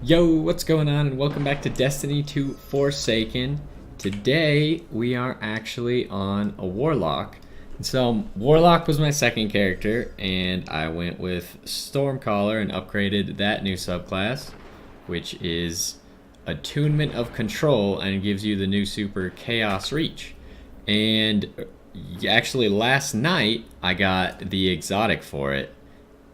Yo, what's going on? And welcome back to Destiny 2 Forsaken. Today we are actually on a Warlock. And so Warlock was my second character, and I went with Stormcaller and upgraded that new subclass, which is Attunement of Control, and it gives you the new super Chaos Reach. And actually last night I got the exotic for it.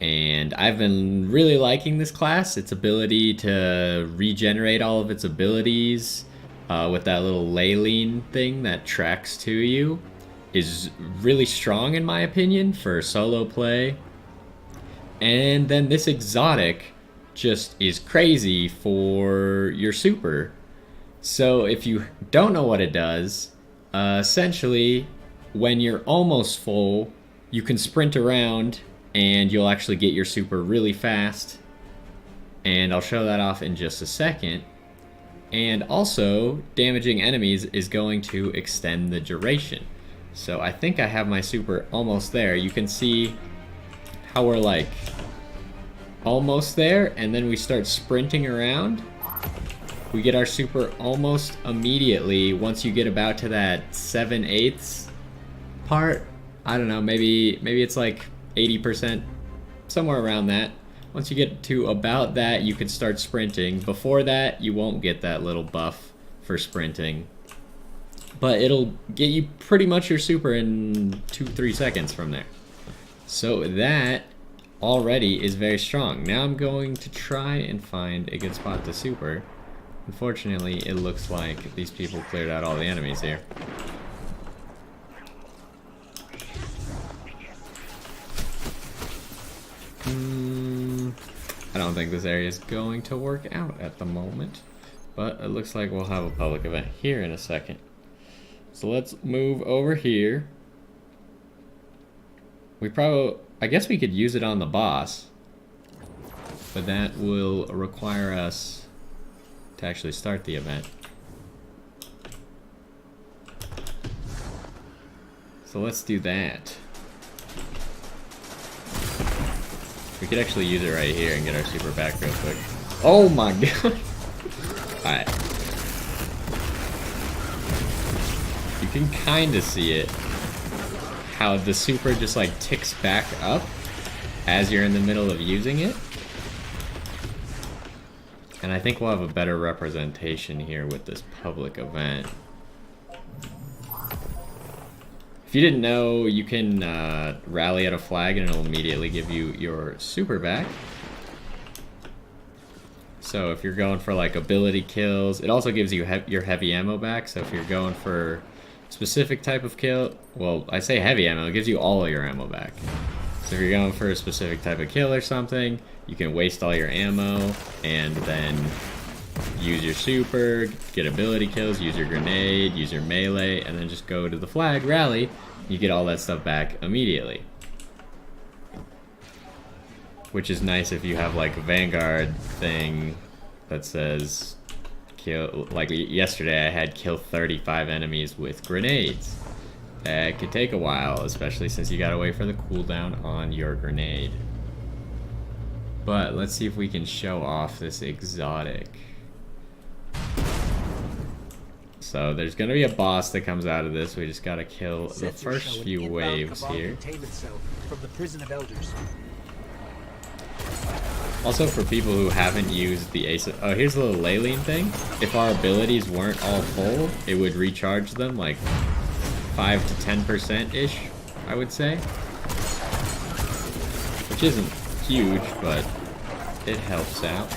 And I've been really liking this class. Its ability to regenerate all of its abilities with that little Leyline thing that tracks to you is really strong in my opinion for solo play. And then this exotic just is crazy for your super. So if you don't know what it does, essentially when you're almost full, you can sprint around and you'll actually get your super really fast. And I'll show that off in just a second. And also, damaging enemies is going to extend the duration. So I think I have my super almost there. You can see how we're like almost there, and then we start sprinting around. We get our super almost immediately once you get about to that 7/8 part. I don't know, maybe it's like 80%, somewhere around that. Once you get to about that, you can start sprinting. Before that, you won't get that little buff for sprinting. But it'll get you pretty much your super in 2-3 seconds from there. So that already is very strong. Now I'm going to try and find a good spot to super. Unfortunately, it looks like these people cleared out all the enemies here. I don't think this area is going to work out at the moment, but it looks like we'll have a public event here in a second. So let's move over here. I guess we could use it on the boss, but that will require us to actually start the event. So let's do that. We could actually use it right here and get our super back real quick. Oh my god! Alright. You can kinda see it. How the super just like ticks back up as you're in the middle of using it. And I think we'll have a better representation here with this public event. If you didn't know, you can rally at a flag and it'll immediately give you your super back. So if you're going for like ability kills, it also gives you your heavy ammo back. So if you're going for a specific type of kill, well, I say heavy ammo, it gives you all of your ammo back. So if you're going for a specific type of kill or something, you can waste all your ammo and then use your super, get ability kills, use your grenade, use your melee, and then just go to the flag, rally, you get all that stuff back immediately. Which is nice if you have like a Vanguard thing that says kill, like yesterday I had kill 35 enemies with grenades. That could take a while, especially since you gotta wait for the cooldown on your grenade. But let's see if we can show off this exotic. So there's gonna be a boss that comes out of this. We just gotta kill the first few waves here. Also, for people who haven't used the ace of, oh, here's a little Leyline thing. If our abilities weren't all full, it would recharge them like 5 to 10% ish, I would say. Which isn't huge, but it helps out.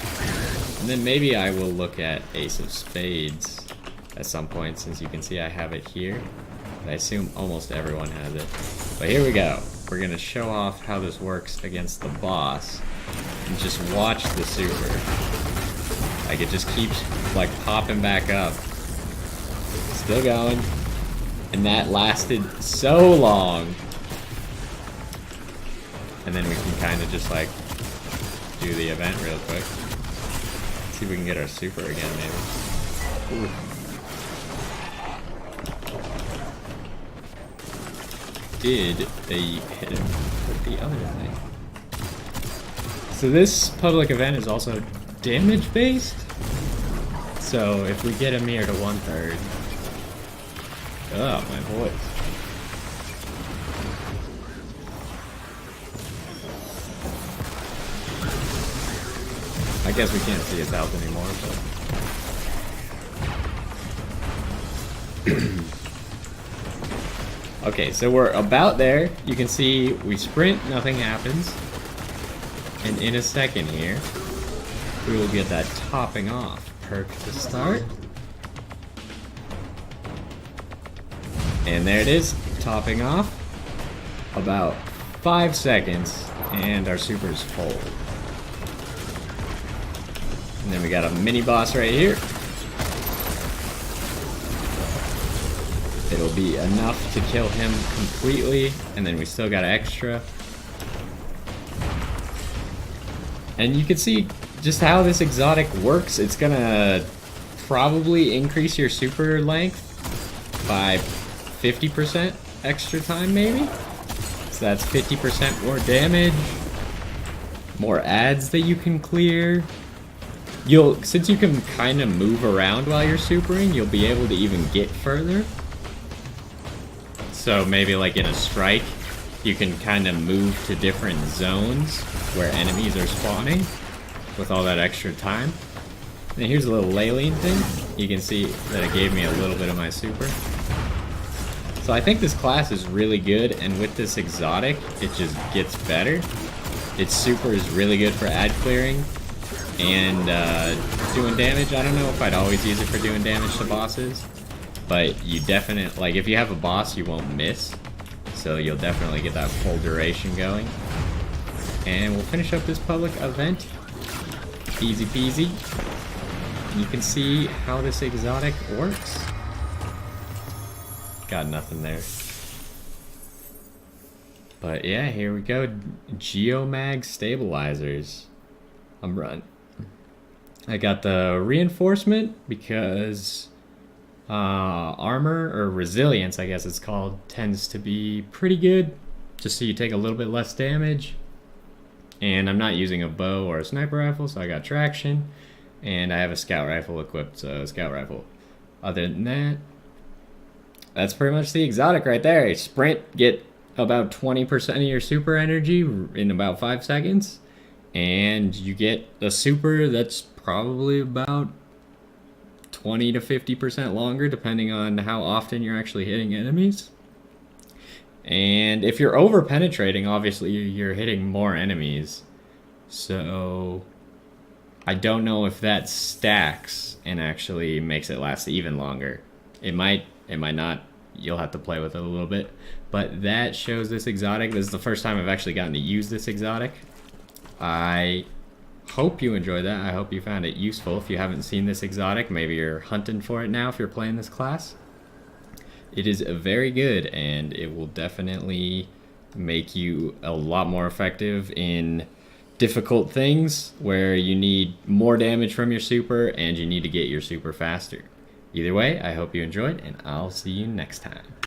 And then maybe I will look at Ace of Spades at some point, since you can see I have it here. But I assume almost everyone has it. But here we go. We're gonna show off how this works against the boss. And just watch the super. Like, it just keeps like popping back up. Still going. And that lasted so long. And then we can kind of just like do the event real quick. See if we can get our super again, maybe. Ooh. Did they hit him with the other thing? So this public event is also damage based. So if we get Amir to 1/3, oh my voice. I guess we can't see his health anymore, but okay, so we're about there. You can see we sprint, nothing happens. And in a second here, we will get that topping off perk to start. And there it is, topping off. About 5 seconds, and our super is full. And then we got a mini boss right here. It'll be enough to kill him completely, and then we still got extra. And you can see just how this exotic works. It's gonna probably increase your super length by 50% extra time, maybe? So that's 50% more damage, more ads that you can clear. Since you can kind of move around while you're supering, you'll be able to even get further. So maybe like in a strike, you can kind of move to different zones where enemies are spawning with all that extra time. And here's a little Leyline thing. You can see that it gave me a little bit of my super. So I think this class is really good, and with this exotic, it just gets better. Its super is really good for ad clearing and doing damage. I don't know if I'd always use it for doing damage to bosses, but you definitely, like if you have a boss, you won't miss. So you'll definitely get that full duration going. And we'll finish up this public event. Easy peasy. You can see how this exotic works. Got nothing there. But yeah, here we go. Geomag stabilizers. I'm run. I got the reinforcement because armor, or resilience I guess it's called, tends to be pretty good, just so you take a little bit less damage. And I'm not using a bow or a sniper rifle, so I got traction, and I have a scout rifle equipped, so scout rifle. Other than that, that's pretty much the exotic right there. Sprint, get about 20% of your super energy in about 5 seconds, and you get a super that's probably about 20 to 50% longer, depending on how often you're actually hitting enemies. And if you're over penetrating, obviously you're hitting more enemies. So I don't know if that stacks and actually makes it last even longer. It might not. You'll have to play with it a little bit. But that shows this exotic. This is the first time I've actually gotten to use this exotic. I hope you enjoyed that. I hope you found it useful. If you haven't seen this exotic, maybe you're hunting for it now if you're playing this class. It is very good, and it will definitely make you a lot more effective in difficult things where you need more damage from your super and you need to get your super faster. Either way, I hope you enjoyed, and I'll see you next time.